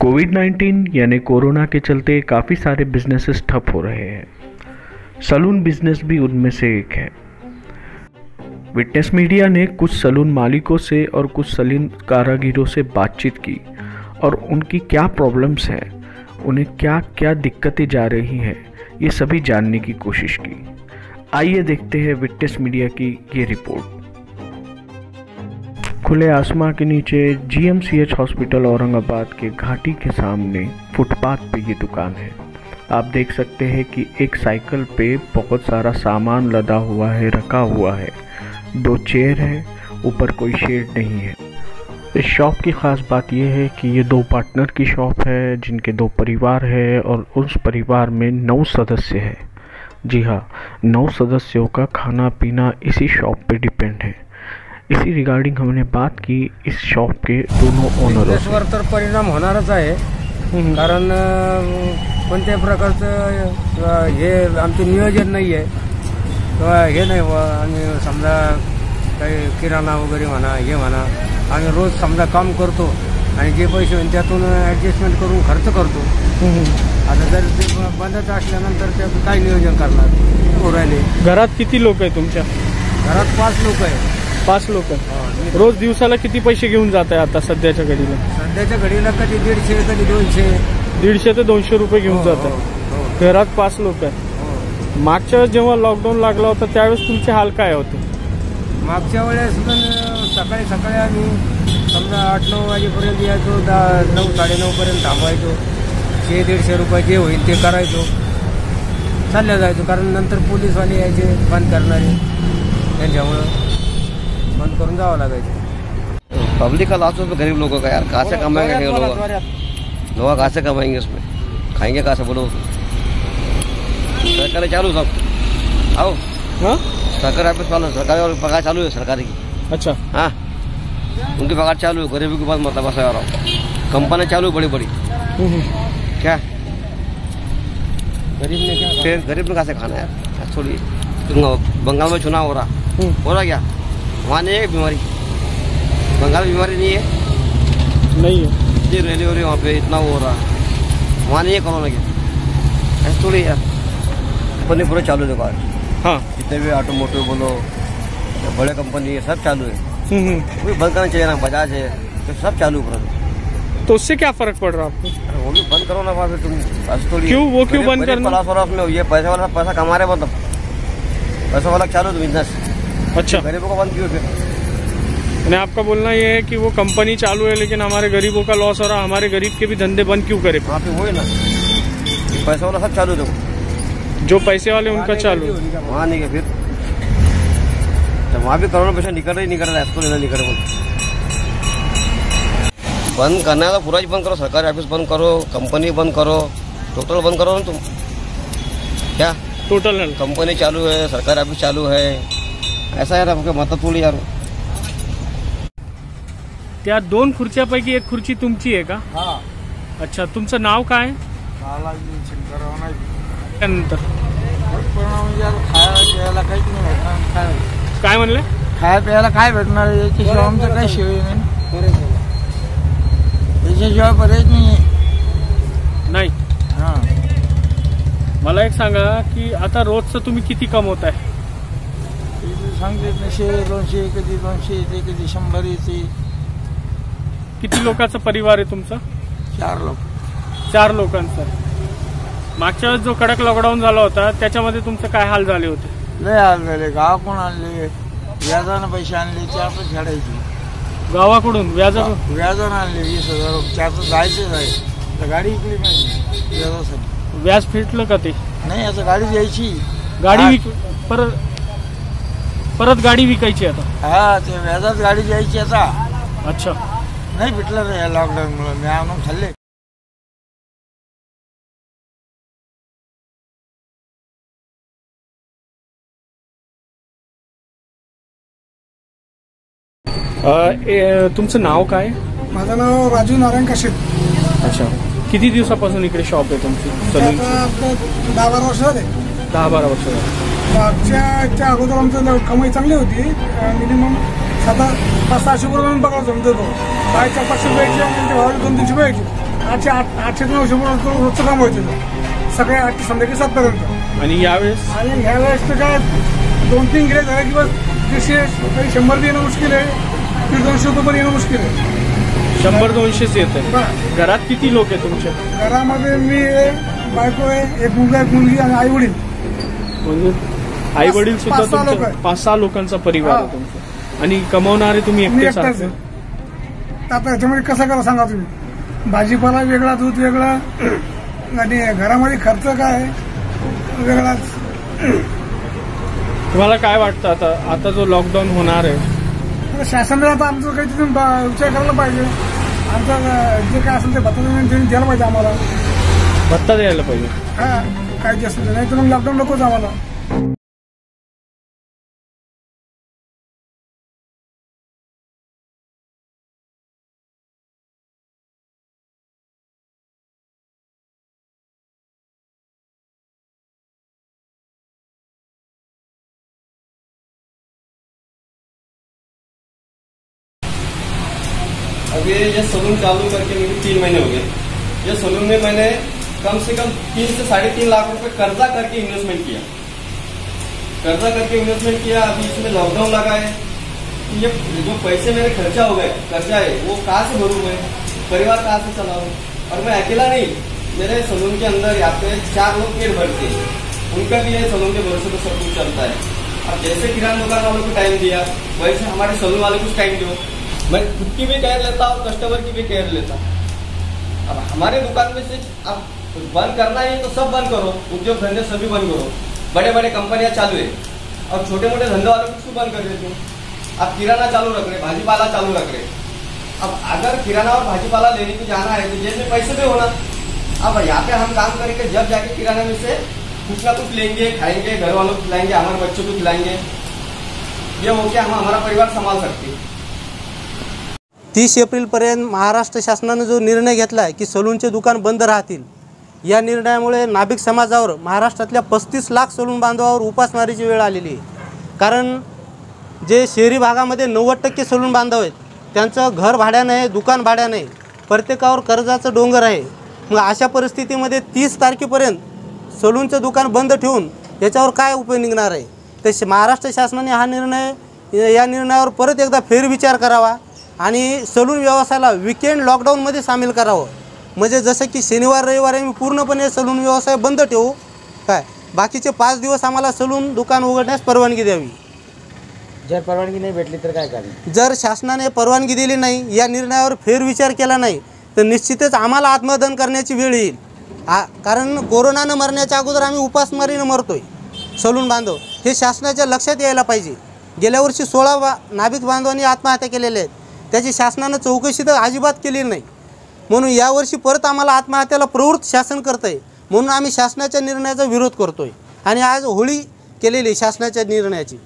कोविड-19 यानी कोरोना के चलते काफ़ी सारे बिजनेसेस ठप हो रहे हैं। सलून बिजनेस भी उनमें से एक है। विटनेस मीडिया ने कुछ सलून मालिकों से और कुछ सलून कारीगरों से बातचीत की और उनकी क्या प्रॉब्लम्स हैं, उन्हें क्या क्या दिक्कतें जा रही हैं, ये सभी जानने की कोशिश की। आइए देखते हैं विटनेस मीडिया की ये रिपोर्ट। खुले आसमां के नीचे GMCH हॉस्पिटल औरंगाबाद के घाटी के सामने फुटपाथ पे ये दुकान है। आप देख सकते हैं कि एक साइकिल पे बहुत सारा सामान लदा हुआ है, रखा हुआ है। 2 चेयर है, ऊपर कोई शेड नहीं है। इस शॉप की ख़ास बात यह है कि ये 2 पार्टनर की शॉप है, जिनके 2 परिवार है और उस परिवार में 9 सदस्य है। जी हाँ, 9 सदस्यों का खाना पीना इसी शॉप पे डिपेंड है। इसी रिगार्डिंग हमने बात की इस शॉप के दोनों ओनरों से। तर परिणाम होणारच आहे, कारण कोणत्याही प्रकारचं हे आमचं नियोजन नाही आहे किंवा हे नाही आम्ही समजा काही किराणा वगैरे म्हणा हे म्हणा आम्ही रोज समजा काम करतो आणि जे पैसे होईल त्यातून ॲडजस्टमेंट करून खर्च करतो। आता जर ते बंदच असल्यानंतर त्याचं काय नियोजन करणार हो राहिले। घरात किती लोक आहे तुमच्या? घरात 5 लोक आहेत। 5 लोक रोज दिवसाला किती पैसे घेऊन जात आहे आता सध्याच्या घडीला? सध्याच्या घडीला कधी 150 कधी 200 150 ते 200 रुपये घेऊन जात आहे। घरात 5 लोक आहे। मागच्या जेव्हा लॉकडाऊन लागला होता त्यावेळेस तुमचे हाल काय होते? मागच्या वेळेस पण सकाळी आम्ही समजा 8-9 वाजेपर्यंत यायचो, 9-9:30 पर्यंत थांबायचो। 100-150 रुपये जे होईल ते करायचो, चालल्या जायचो। कारण नंतर पोलीसवाले यायचे बंद करणारे, त्यांच्यामुळं बंद करून जावं लागायचं। पब्लिक का लॉस हो तो गरीब लोगों का यार, कहाँ से कमाएंगे लोग कहाँ से कमाएंगे, उसमें खाएंगे कहाँ से बोलो। सरकार चालू सब आओ सरकारी ऑफिस वालों सरकारी और पगार चालू है सरकारी की। अच्छा हाँ, उनकी पगार चालू है, गरीबों के पास मतलब बस आ रहा हूँ। कंपनी चालू है बड़ी बड़ी, क्या गरीब ने क्या फिर गरीब ने कहाँ से खाना यार। थोड़ी बंगाल में चुनाव हो रहा क्या? वहाँ नहीं है बीमारी, बंगाल में बीमारी नहीं है, नहीं है ये रैली हो रही है वहाँ पे, इतना हो रहा वहाँ नहीं है कोरोना क्या? ऐसे थोड़ी यार, कंपनी पूरा चालू है दुकान। हाँ, जितने भी ऑटोमोटिव बोलो बड़े कंपनी है सब चालू है। कोई बंद करना चाहिए ना, बजाज है तो सब चालू पूरा। तो उससे क्या फर्क पड़ रहा है आपको? अरे वो भी बंद करो ना फिर तुम, बस थोड़ी क्यों वो क्यों बंद करना? में ये पैसे वाला पैसा कमा रहे, मतलब पैसा वाला चालू बिजनेस। अच्छा, गरीबों को बंद क्यों फिर? मैंने आपका बोलना ये है कि वो कंपनी चालू है लेकिन हमारे गरीबों का लॉस हो रहा, हमारे गरीब के भी धंधे बंद क्यों करे? वहाँ पे वो है ना, पैसा वाला सब चालू देखो, जो पैसे वाले उनका चालू, वहाँ नहीं है फिर। तो वहाँ भी करोड़ों पैसा निकल रहा है, ऐसा तो नहीं करे बोल। बंद करना है तो पूरा ही बंद करो, सरकारी ऑफिस बंद करो, कंपनी बंद करो, टोटल बंद करो ना तुम। क्या टोटल कंपनी चालू है, सरकारी ऑफिस चालू है, ऐसा यार आपके मतलब थोड़ी यार। त्या 2 खुर्च्यापैकी एक खुर्ची तुमची आहे का? हाँ। अच्छा, तुमचं नाव काय? त्यानंतर खायला काहीच नाही भेटणार। काय म्हणले? खायला प्यायला काय भेटणार, याच्याशिवाय आमचं काही शिवाय नाही, याच्याशिवाय पर्यायच नाही। हां, मला एक सांगा की आता रोजचं तुम्ही किती कमवताय? सांगते 100-200 कधी 200 येते, कधी 100 येते। किती लोकांचा परिवार आहे तुमचा? 4 लोक। 4 लोकांचा। मागच्या वेळेस जो कडक लॉकडाऊन झाला होता त्याच्यामध्ये तुमचे काय हाल झाले होते? लय हाल झाले, गावाकडून आणले, व्याजानं पैसे आणले, 4 फेडायचे। गावाकडून व्याजानं आणले 20,000, 4 जायचेच आहे, तर गाडी इकली नाही व्याजासाठी। व्याज फिटलं का ते? नाही, आता गाडी द्यायची, गाडी परत गाडी विकायची आता? हा, ते व्याजात गाडी द्यायची आता। अच्छा, नाही भेटलं नाही या लॉकडाऊनमुळे, मी आणून खाल्ले। तुमचं नाव काय? माझं नाव राजू नारायण काशीद। अच्छा, किती दिवसापासून इकडे शॉप आहे तुमची? 10-12 वर्ष झाले। 10-12 वर्ष झाले। मागच्या अगोदर आमचं कमाई चांगली होती, मिनिमम 500-600 रुपये पगार जमतो तो. बाहेरच्या 500 रुपयाची आणि भावाला 200-300 रुपयाची. 800-900 रुपये रोजचं काम व्हायचं सकाळी 8 ते संध्याकाळी 7 पर्यंत. आणि यावेळेस ह्या वेळेस तर काय 2-3 गिरे झाले की बस 100 बी येणं मुश्किल आहे, 150 रुपये पण येणं मुश्किल आहे. 100-200 येतं. घरात किती लोक आहे तुमच्या? घरामध्ये मी आहे, बायको आहे, एक मुलगा, एक मुलगी आणि आई वडील. म्हणजे आई वडील सुद्धा 5-6 लोक आहे. 5-6 लोकांचा परिवार आहे तुमचा. आणि कमावणारे तुम्ही मी एकटेच एकटाच आहात? आहे. आता ह्याच्यामध्ये कसं करा सांगा तुम्ही. भाजीपाला वेगळा, दूध वेगळं आणि घरामध्ये खर्च काय वेगळाच. तुम्हाला काय वाटतं आता जो लॉकडाऊन होणार आहे, शासनाने आता आमचं काही तिथून विचार करायला पाहिजे. आमचं जे काय असेल ते भत्ता त्यांनी द्यायला पाहिजे आम्हाला. भत्ता द्यायला पाहिजे. हा काय जास्त नाही तर मग लॉकडाऊन नकोच आम्हाला. अभी ये सलून चालू करके मुझे 3 महीने हो गए. ये सलून में मैंने कम से कम 3 से 3.5 लाख रुपए कर्जा करके इन्वेस्टमेंट किया. अभी इसमें लॉकडाउन लगा है. ये जो पैसे मेरे खर्चा हो गए, कर्जा है, वो कहाँ से भरूँ मैं, परिवार कहाँ से चलाऊँ. और मैं अकेला नहीं, मेरे सलून के अंदर यहाँ पे 4 लोग पेट भरते हैं, उनका भी ये सलून के भरोसे पर सब कुछ चलता है. अब जैसे किराना दुकान वालों को टाइम दिया, वैसे हमारे सलून वाले को टाइम दो. मैं खुद की भी केयर लेता और कस्टमर की भी केयर लेता. अब हमारे दुकान में से अब बंद करना है तो सब बंद करो, उद्योग धंधे सभी बंद करो. बड़े बड़े कंपनियां चालू है और छोटे मोटे धंधे वाले कुछ बंद कर देते हो. अब किराना चालू रख रहे, भाजीपाला चालू रख रहे. अब अगर किराना और भाजीपाला लेने को जाना है तो जेब में पैसे भी होना. अब यहाँ पे हम काम करेंगे, जब जाके किराना में से कुछ ना कुछ लेंगे, खाएंगे, घर वालों को खिलाएंगे, हमारे बच्चों को खिलाएंगे. ये हो गया, हम हमारा परिवार संभाल सकते हैं. 30 एप्रिलपर्यंत महाराष्ट्र शासनाने जो निर्णय घेतला आहे की सलूनचे दुकान बंद राहतील, या निर्णयामुळे नाभिक समाजावर, महाराष्ट्रातल्या 35 लाख सलून बांधवावर उपासमारीची वेळ आलेली आहे. कारण जे शहरी भागामध्ये 90% सलून बांधव आहेत, त्यांचं घर भाड्यानं आहे, दुकान भाड्यानं आहे, प्रत्येकावर कर्जाचं डोंगर आहे. मग अशा परिस्थितीमध्ये 30 तारखेपर्यंत सलूनचं दुकान बंद ठेवून याच्यावर काय उपाय निघणार आहे. तर महाराष्ट्र शासनाने या निर्णयावर परत एकदा फेरविचार करावा आणि सलून व्यवसायाला विकेंड लॉकडाऊनमध्ये सामील करावं. म्हणजे जसं की शनिवार रविवार आम्ही पूर्णपणे सलून व्यवसाय बंद ठेवू, काय बाकीचे 5 दिवस आम्हाला सलून दुकान उघडण्यास परवानगी द्यावी. जर परवानगी नाही भेटली तर काय करायचं. जर शासनाने परवानगी दिली नाही, या निर्णयावर फेरविचार केला नाही, तर निश्चितच आम्हाला आत्मदहन करण्याची वेळ येईल. कारण कोरोनानं मरण्याच्या अगोदर आम्ही उपासमारीनं मरतोय सलून बांधव, हे शासनाच्या लक्षात यायला पाहिजे. गेल्या वर्षी 16 नाभिक बांधवांनी आत्महत्या केलेल्या आहेत, त्याची शासनानं चौकशी तर अजिबात केली नाही. म्हणून यावर्षी परत आम्हाला आत्महत्याला प्रवृत्त शासन करतं आहे. म्हणून आम्ही शासनाच्या निर्णयाचा विरोध करतोय आणि आज होळी केलेली शासनाच्या निर्णयाची.